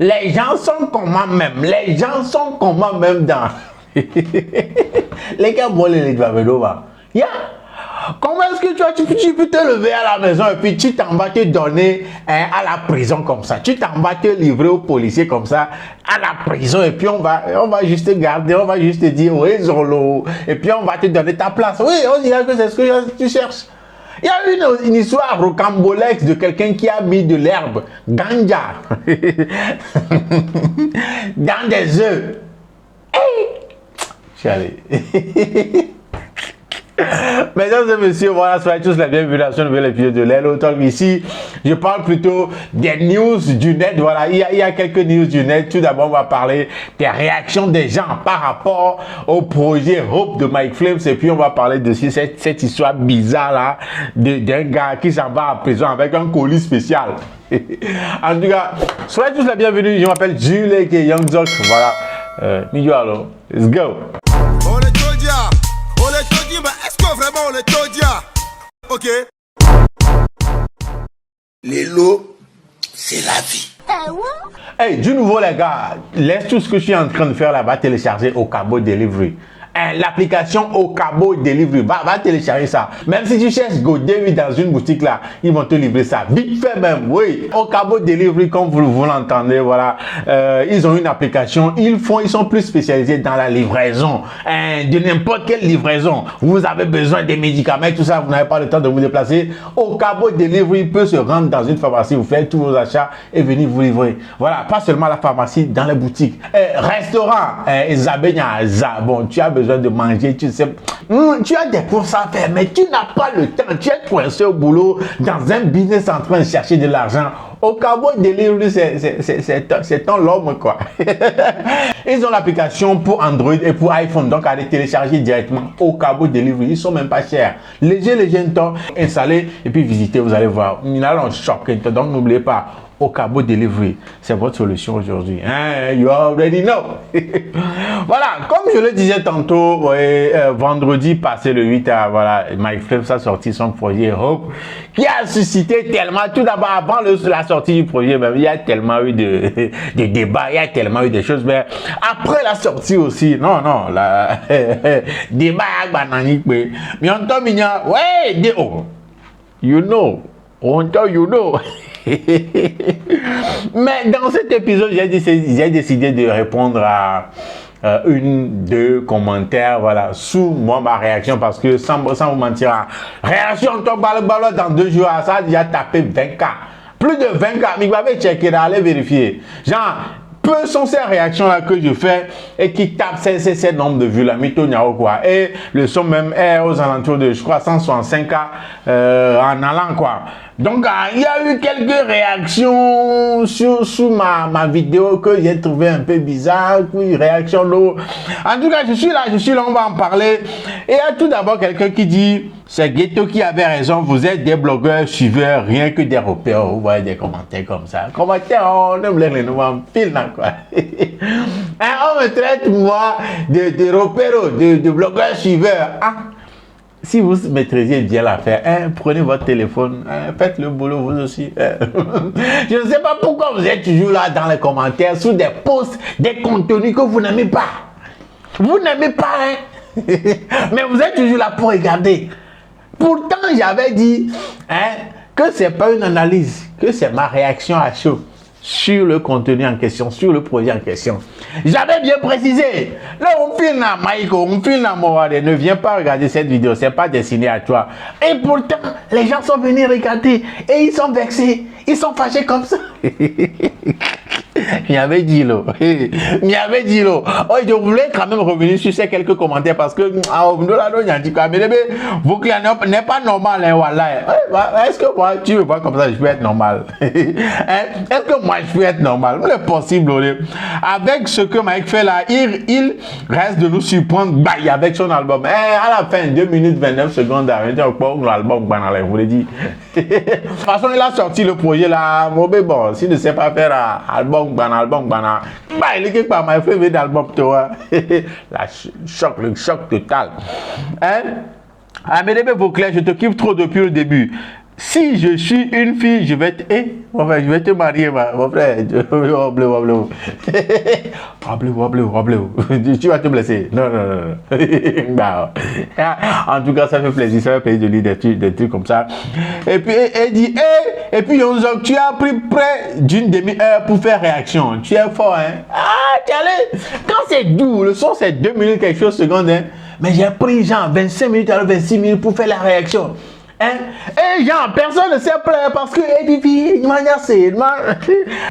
Les gens sont comment même. Les gens sont comment même dans... Les gars, bon, les Dvavedova. Yeah. Comment est-ce que tu peux te lever à la maison et puis tu t'en vas te donner à la prison comme ça. Tu t'en vas te livrer aux policiers comme ça à la prison et puis on va juste te garder, on va juste te dire oui Zolo et puis on va te donner ta place. Oui, on dirait que c'est ce que tu cherches. Il y a une histoire rocambolesque de quelqu'un qui a mis de l'herbe, ganja, dans des œufs. Hey! Je suis allé. Mesdames et messieurs, voilà, soyez tous la bienvenue dans ce nouvel épisode de Lelo Talk. Ici, je parle plutôt des news du net. Voilà, il y a quelques news du net. Tout d'abord, on va parler des réactions des gens par rapport au projet Hope de Mike Flames. Et puis, on va parler de cette histoire bizarre là d'un gars qui s'en va à prison avec un colis spécial. En tout cas, soyez tous la bienvenue. Je m'appelle Jules et Young Zoc. Voilà, Miguel, let's go. Est-ce que vraiment on est Todia? Ok. Lelo, c'est la vie. Hey, du nouveau les gars, laisse tout ce que je suis en train de faire là-bas télécharger Okabo Delivery. L'application Okabo Delivery, va télécharger ça. Même si tu cherches GoDelivery dans une boutique là, ils vont te livrer ça. Vite fait même, oui. Okabo Delivery, comme vous l'entendez, voilà. Ils ont une application, ils sont plus spécialisés dans la livraison. De n'importe quelle livraison. Vous avez besoin des médicaments, tout ça, vous n'avez pas le temps de vous déplacer. Okabo Delivery peut se rendre dans une pharmacie, vous faites tous vos achats et venir vous livrer. Voilà, pas seulement la pharmacie, dans les boutiques. Restaurant, bon, tu as besoin de manger, tu sais, tu as des courses à faire, mais tu n'as pas le temps, tu es coincé au boulot, dans un business en train de chercher de l'argent. Okabo Delivery, c'est ton l'homme, quoi. Ils ont l'application pour Android et pour iPhone, donc allez télécharger directement Okabo Delivery, ils sont même pas chers. Léger, installez et puis visitez, vous allez voir. Il y a un choc, donc n'oubliez pas. Okabo Delivery, c'est votre solution aujourd'hui. You already know. Voilà, comme je le disais tantôt, vendredi passé le 8, voilà, Mike Flames a sorti son projet Hope, qui a suscité tellement, tout d'abord avant la sortie du projet, même, il y a tellement eu de débats, il y a tellement eu de choses, mais après la sortie aussi, non, la débat à bananique, mais on tombe mignon, ouais, you know. Mais dans cet épisode, j'ai décidé de répondre à deux commentaires, voilà, sous ma réaction, parce que sans vous mentir, réaction tombe le ballon dans 2 jours, ça a déjà tapé 20K. Plus de 20K, mais vous avez checké, allez vérifier. Genre, peu sont ces réactions là que je fais et qui tapent ces nombres de vues là, mytho quoi. Et le son même est aux alentours de, je crois, 165K en allant, quoi. Donc, il y a eu quelques réactions sous ma vidéo que j'ai trouvé un peu bizarre. Oui, réaction d'eau. En tout cas, je suis là, on va en parler. Et il y a tout d'abord quelqu'un qui dit, c'est Ghetto qui avait raison, vous êtes des blogueurs suiveurs, rien que des repères. Vous voyez des commentaires comme ça. Commentaires, on aime les nouveaux fils, quoi. On me traite, moi, de repères, de blogueurs suiveurs. Si vous maîtrisez bien l'affaire, prenez votre téléphone, faites le boulot vous aussi. Je ne sais pas pourquoi vous êtes toujours là dans les commentaires, sous des posts, des contenus que vous n'aimez pas. Vous n'aimez pas, mais vous êtes toujours là pour regarder. Pourtant, j'avais dit que ce n'est pas une analyse, que c'est ma réaction à chaud sur le contenu en question, sur le projet en question. J'avais bien précisé. Là, on filme à Maïko, on filme à Moade. Ne viens pas regarder cette vidéo, c'est pas destiné à toi. Et pourtant, les gens sont venus regarder et ils sont vexés. Ils sont fâchés comme ça. Il avait dit là. Oh, je voulais quand même revenir sur ces quelques commentaires parce que vos clients n'est pas normal, hein, voilà. Est-ce que moi tu me vois comme ça, je peux être normal? Est-ce que moi je peux être normal? C'est possible. Avec ce que Mike fait là, il reste de nous surprendre avec son album. À la fin, 2 minutes 29 secondes, l'album, je vous l'ai dit. De toute façon, il a sorti le projet là. Bon, s'il ne sait pas faire album, il est quelque part, Mike Flames d'album, toi. Le choc total. MDB Vauclair, je te kiffe trop depuis le début. Si je suis une fille, je vais te... Mon frère, je vais te marier, mon frère. Tu vas te blesser. Non. Non. En tout cas, ça fait plaisir de lire des trucs comme ça. Et puis, elle dit, et puis, tu as pris près d'une demi-heure pour faire réaction. Tu es fort, hein? Ah, tu allais. Quand c'est doux, le son, c'est 2 minutes, quelque chose, secondes, hein? Mais j'ai pris, genre, 25 minutes, alors 26 minutes pour faire la réaction. Hein? Et genre, personne ne s'est plaint parce que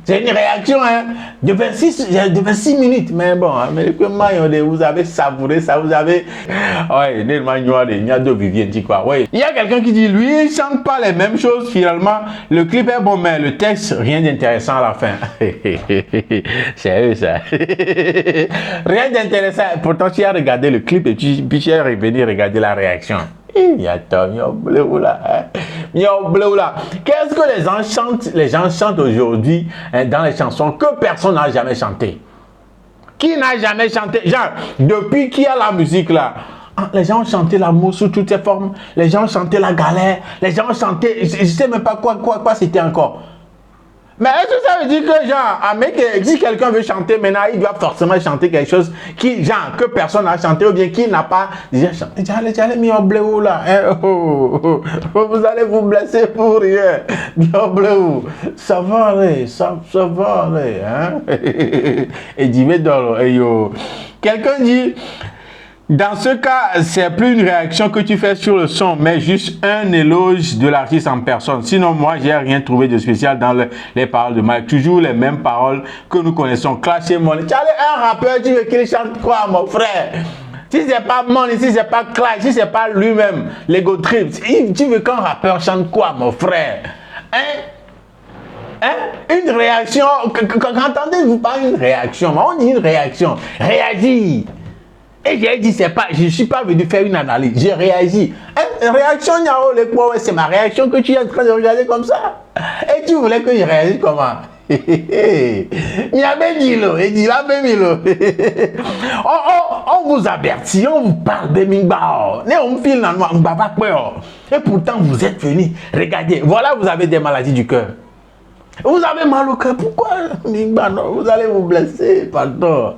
c'est une réaction hein, de 26 minutes. Mais bon, vous avez savouré ça, vous avez. Ouais, il y a deux Vivienne, tu quoi. Ouais. Il y a quelqu'un qui dit, lui, il chante pas les mêmes choses finalement. Le clip est bon, mais le texte, rien d'intéressant à la fin. C'est eux ça. Rien d'intéressant. Pourtant, tu as regardé le clip et puis tu es revenu regarder la réaction. Qu'est-ce que les gens chantent aujourd'hui hein, dans les chansons que personne n'a jamais chanté? Qui n'a jamais chanté? Genre, depuis qu'il y a la musique là, les gens ont chanté l'amour sous toutes ses formes, les gens ont chanté la galère, les gens ont chanté, je sais même pas quoi c'était encore. Mais est-ce que ça veut dire que, genre, si quelqu'un veut chanter maintenant, il doit forcément chanter quelque chose qui, genre, que personne n'a chanté ou bien qui n'a pas déjà chanté? J'allais mis en bleu là. Hein? Vous allez vous blesser pour rien. Bien bleu. Ça va aller, ça va aller. Hein? Et dit, mais dans quelqu'un dit. Dans ce cas, c'est plus une réaction que tu fais sur le son, mais juste un éloge de l'artiste en personne. Sinon, moi, j'ai rien trouvé de spécial dans les paroles de Mike. Toujours les mêmes paroles que nous connaissons. Clash et Money. Tu as un rappeur, tu veux qu'il chante quoi, mon frère? Si c'est pas Money, si c'est pas Clash, si c'est pas lui-même, l'Ego Trip, tu veux qu'un rappeur chante quoi, mon frère? Une réaction, qu'entendez-vous pas une réaction? On dit une réaction. Réagis. Et j'ai dit, je ne suis pas venu faire une analyse, j'ai réagi. Réaction, c'est ma réaction que tu es en train de regarder comme ça. Et tu voulais que je réagisse comment? Il y avait Milo, il dit là, Milo. On vous avertit, on vous parle de Mingba. On me file dans le et pourtant, vous êtes venus. Regardez, voilà, vous avez des maladies du cœur. Vous avez mal au cœur, pourquoi? Vous allez vous blesser, pardon.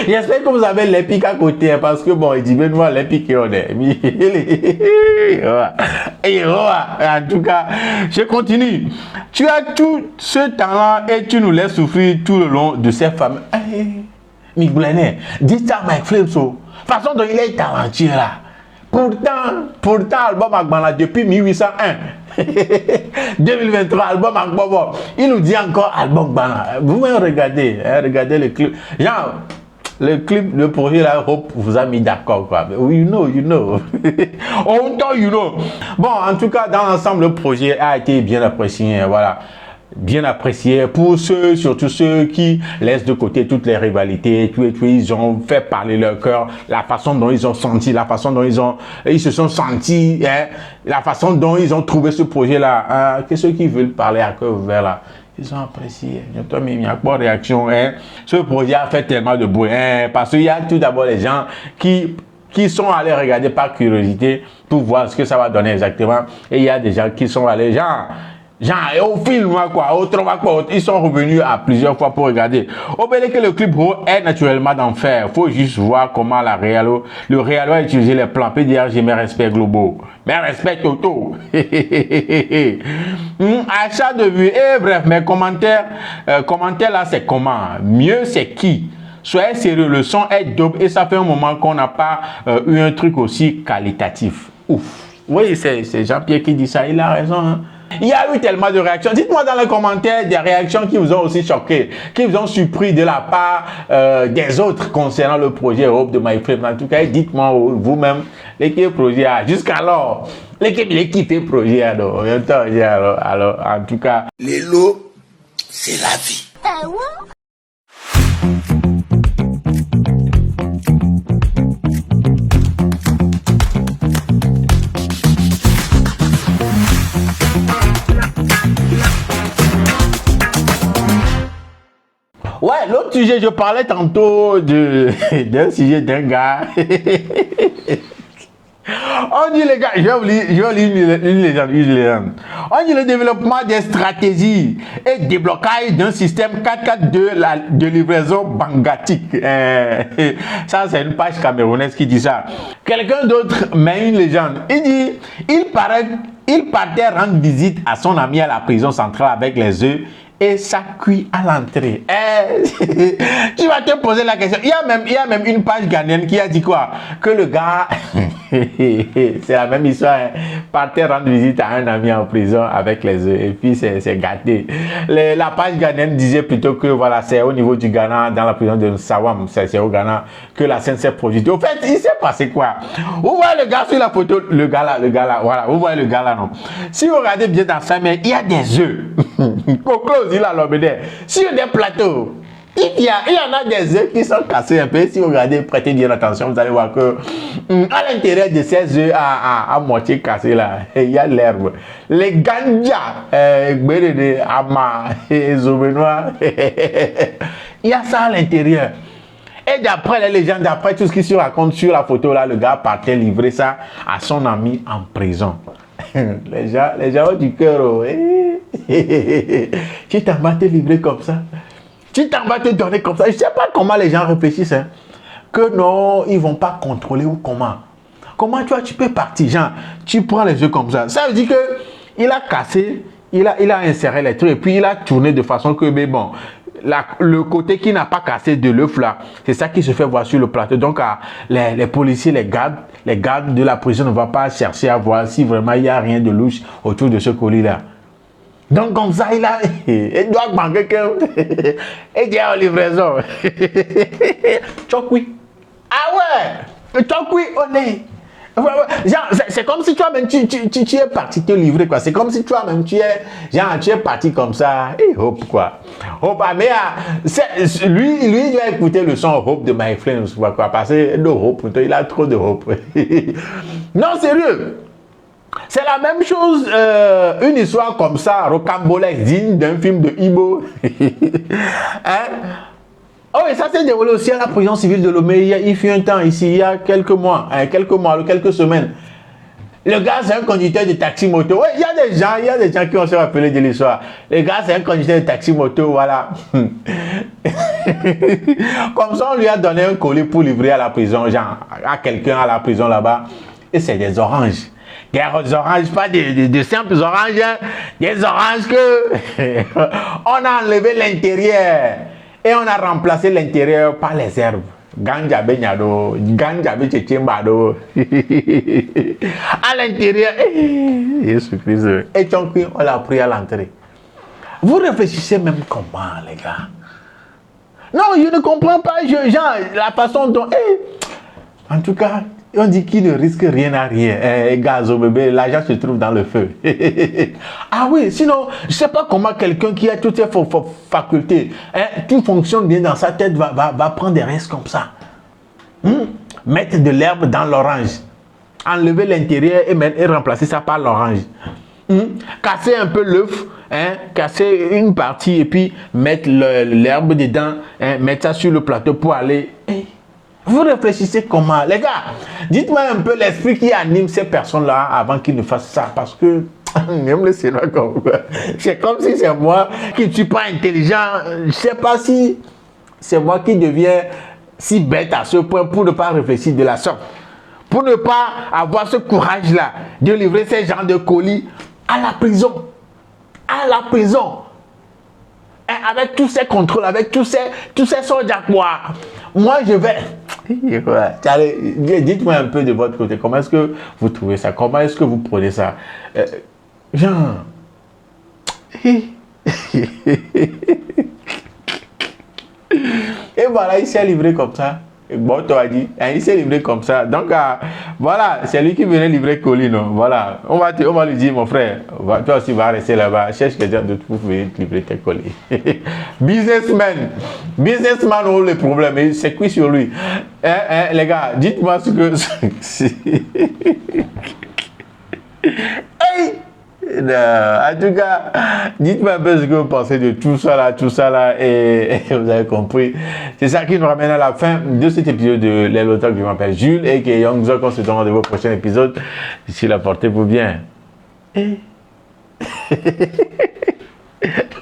J'espère que vous avez l'épique à côté, hein, parce que bon, il dit, mais moi, l'épique, on est. En tout cas, je continue. Tu as tout ce temps-là et tu nous laisses souffrir tout le long de ces femmes. Dis ça, Mike Flames, façon dont il est talentueux là. Pourtant, album Agbana depuis 1801. 2023, album Agbana. Il nous dit encore album Agbana. Vous-même regardez le clip. Genre, le clip, le projet là, Hope vous a mis d'accord quoi. You know. Bon, en tout cas, dans l'ensemble, le projet a été bien apprécié. Voilà. Bien apprécié pour surtout ceux qui laissent de côté toutes les rivalités, ils ont fait parler leur cœur, la façon dont ils ont senti, la façon dont ils se sont sentis, hein, la façon dont ils ont trouvé ce projet-là. Que ceux qui veulent parler à cœur ouvert là, ils ont apprécié. Il n'y a pas de réaction. Hein. Ce projet a fait tellement de bruit, hein, parce qu'il y a tout d'abord les gens qui sont allés regarder par curiosité pour voir ce que ça va donner exactement. Et il y a des gens qui sont allés genre au film quoi, ils sont revenus à plusieurs fois pour regarder. Au belé que le clip est naturellement d'enfer. Faut juste voir comment le réalo a utilisé les plans PDRG, mes respects globaux. Mes respects totaux. Achat de vue. Et bref, mes commentaires là c'est comment? Mieux c'est qui? Soyez sérieux, le son est dope et ça fait un moment qu'on n'a pas eu un truc aussi qualitatif. Ouf. Oui, c'est Jean-Pierre qui dit ça, il a raison. Hein? Il y a eu tellement de réactions. Dites-moi dans les commentaires des réactions qui vous ont aussi choqué, qui vous ont surpris de la part des autres concernant le projet Europe de My Flame. En tout cas, dites-moi vous-même, l'équipe projet, jusqu'alors, l'équipe projet, alors, en tout cas. Les lots, c'est la vie. Ouais, l'autre sujet, je parlais tantôt d'un sujet d'un gars. On dit les gars, je vais lire une légende. On dit le développement des stratégies et déblocage d'un système 4x4 de livraison bangatique. Ça, c'est une page camerounaise qui dit ça. Quelqu'un d'autre met une légende. Il dit, il partait rendre visite à son ami à la prison centrale avec les œufs et ça cuit à l'entrée. Tu vas te poser la question. Il y a même une page ghanéenne qui a dit quoi? Que le gars, c'est la même histoire, hein, partait rendre visite à un ami en prison avec les œufs et puis c'est gâté. La page ghanéenne disait plutôt que voilà, c'est au niveau du Ghana, dans la prison de Sawam, c'est au Ghana que la scène s'est produite. Au fait, il s'est passé quoi? Vous voyez le gars sur la photo, le gars là, voilà, vous voyez le gars là, non? Si vous regardez bien dans sa main, il y a des œufs. Il a l'obédé sur des plateaux. Il y en a des œufs qui sont cassés un peu. Si vous regardez, prêtez bien attention, vous allez voir que à l'intérieur de ces œufs à moitié cassés là, il y a l'herbe. Les ganja, ama, zobenois, il y a ça à l'intérieur. Et d'après les légendes, d'après tout ce qui se raconte sur la photo là, le gars partait livrer ça à son ami en prison. Les gens ont du cœur. Oh. Tu t'en vas te livrer comme ça. Tu t'en vas te donner comme ça. Je ne sais pas comment les gens réfléchissent. Hein. Que non, ils ne vont pas contrôler ou comment. Comment tu peux partir, genre, tu prends les œufs comme ça. Ça veut dire qu'il a cassé, il a inséré les trucs et puis il a tourné de façon que, mais bon, le côté qui n'a pas cassé de l'œuf là, c'est ça qui se fait voir sur le plateau. Donc, les policiers, les gardes de la prison ne vont pas chercher à voir si vraiment il n'y a rien de louche autour de ce colis là. Donc, comme ça, il doit manquer quelqu'un. Et il a en livraison. Chokwi. Ah ouais, Chokwi, on est. C'est comme si toi-même tu es parti te livrer quoi. C'est comme si toi-même tu es parti comme ça et hop quoi. Hop, mais lui il doit écouter le son hop de My Flames quoi parce que le hop il a trop de hop. Non sérieux. C'est la même chose, une histoire comme ça, rocambolesque, digne d'un film de Ibo. Hein? Oh, et ça s'est déroulé aussi à la prison civile de Lomé. Il fut un temps ici, il y a quelques mois, quelques semaines. Le gars, c'est un conducteur de taxi-moto. Ouais, il y a des gens qui ont se rappelé de l'histoire. Le gars, c'est un conducteur de taxi-moto, voilà. Comme ça, on lui a donné un colis pour livrer à la prison, genre, à quelqu'un à la prison là-bas. Et c'est des oranges. Des oranges, pas de simples oranges, hein. Des oranges que on a enlevé l'intérieur. Et on a remplacé l'intérieur par les herbes. Ganja benyado, ganja bechechembado. À l'intérieur, Jésus-Christ. Et donc, on l'a pris à l'entrée. Vous réfléchissez même comment, les gars? Non, je ne comprends pas, genre, la façon dont... en tout cas, on dit qu'il ne risque rien à rien. Gazo bébé, l'argent se trouve dans le feu. Ah oui, sinon, je ne sais pas comment quelqu'un qui a toutes ses facultés, tout fonctionne bien dans sa tête, va prendre des risques comme ça. Mettre de l'herbe dans l'orange. Enlever l'intérieur et remplacer ça par l'orange. Casser un peu l'œuf, casser une partie et puis mettre l'herbe dedans, mettre ça sur le plateau pour aller... Vous réfléchissez comment? Les gars, dites-moi un peu l'esprit qui anime ces personnes-là avant qu'ils ne fassent ça. Parce que, même le Seigneur, c'est comme si c'est moi qui ne suis pas intelligent. Je ne sais pas si c'est moi qui deviens si bête à ce point pour ne pas réfléchir de la sorte. Pour ne pas avoir ce courage-là de livrer ces genres de colis à la prison. À la prison. Avec tous ces contrôles, avec tous ces soldats, quoi. Moi, je vais... Dites-moi un peu de votre côté, comment est-ce que vous trouvez ça? Comment est-ce que vous prenez ça? Jean... Et voilà, il s'est livré comme ça. Bon, toi dit, il s'est livré comme ça. Donc, voilà, c'est lui qui venait livrer colis, non? Voilà, on va lui dire, mon frère, toi aussi, va rester là-bas. Cherche quelqu'un d'autre pour venir livrer tes colis. Businessman, oh, le problème, c'est quoi sur lui? Les gars, dites-moi ce que... Hey! En tout cas, dites-moi un peu ce que vous pensez de tout ça là, et vous avez compris. C'est ça qui nous ramène à la fin de cet épisode de Lelo Talk. Je m'appelle Jules et que Young Zok. On se donne rendez-vous au prochain épisode. D'ici là, portez-vous bien.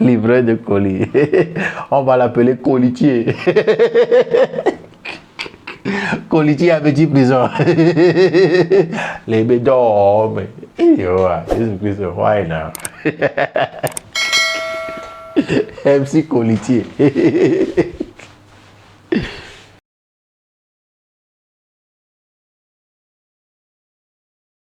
Livreur de colis. On va l'appeler colitier. Colitier à petit prison. Les bédons. Jésus-Christ, why now? MC Colitier.